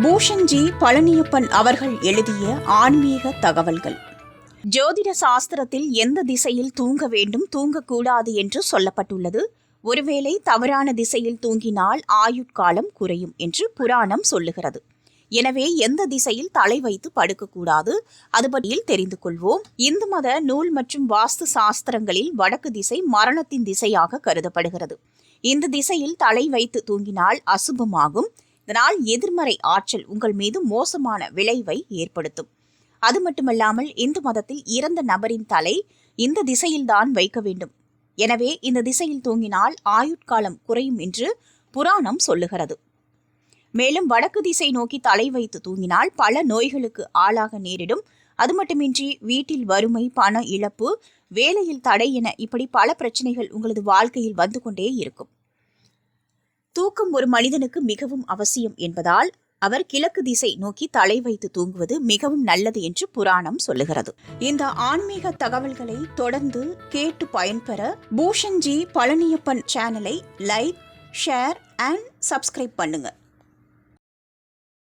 பூஷன்ஜி பழனியப்பன் அவர்கள் எழுதிய ஆன்மீக தகவல்கள். ஜோதிட சாஸ்திரத்தில் எந்த திசையில் தூங்க வேண்டும், தூங்கக்கூடாது என்று சொல்லப்பட்டுள்ளது. ஒருவேளை தவறான திசையில் தூங்கினால் ஆயுட்காலம் குறையும் என்று புராணம் சொல்லுகிறது. எனவே எந்த திசையில் தலை வைத்து படுக்கக்கூடாது, அது பற்றியில் தெரிந்து கொள்வோம். இந்து மத நூல் மற்றும் வாஸ்து சாஸ்திரங்களில் வடக்கு திசை மரணத்தின் திசையாக கருதப்படுகிறது. இந்த திசையில் தலை வைத்து தூங்கினால் அசுபமாகும். இதனால் எதிர்மறை ஆற்றல் உங்கள் மீது மோசமான விளைவை ஏற்படுத்தும். அது மட்டுமல்லாமல் இந்து மதத்தில் இறந்த நபரின் தலை இந்த திசையில்தான் வைக்க வேண்டும். எனவே இந்த திசையில் தூங்கினால் ஆயுட்காலம் குறையும் என்று புராணம் சொல்லுகிறது. மேலும் வடக்கு திசை நோக்கி தலை வைத்து தூங்கினால் பல நோய்களுக்கு ஆளாக நேரிடும். அது மட்டுமின்றி வீட்டில் வறுமை, பண இழப்பு, வேலையில் தடை என இப்படி பல பிரச்சனைகள் உங்களது வாழ்க்கையில் வந்து கொண்டே இருக்கும். தூக்கம் ஒரு மனிதனுக்கு மிகவும் அவசியம் என்பதால் அவர் கிழக்கு திசை நோக்கி தலை வைத்து தூங்குவது மிகவும் நல்லது என்று புராணம் சொல்லுகிறது. இந்த ஆன்மீக தகவல்களை தொடர்ந்து கேட்டு பயன்பெற பூஷன்ஜி பழனியப்பன் சேனலை லைக், ஷேர் அண்ட் சப்ஸ்கிரைப் பண்ணுங்க.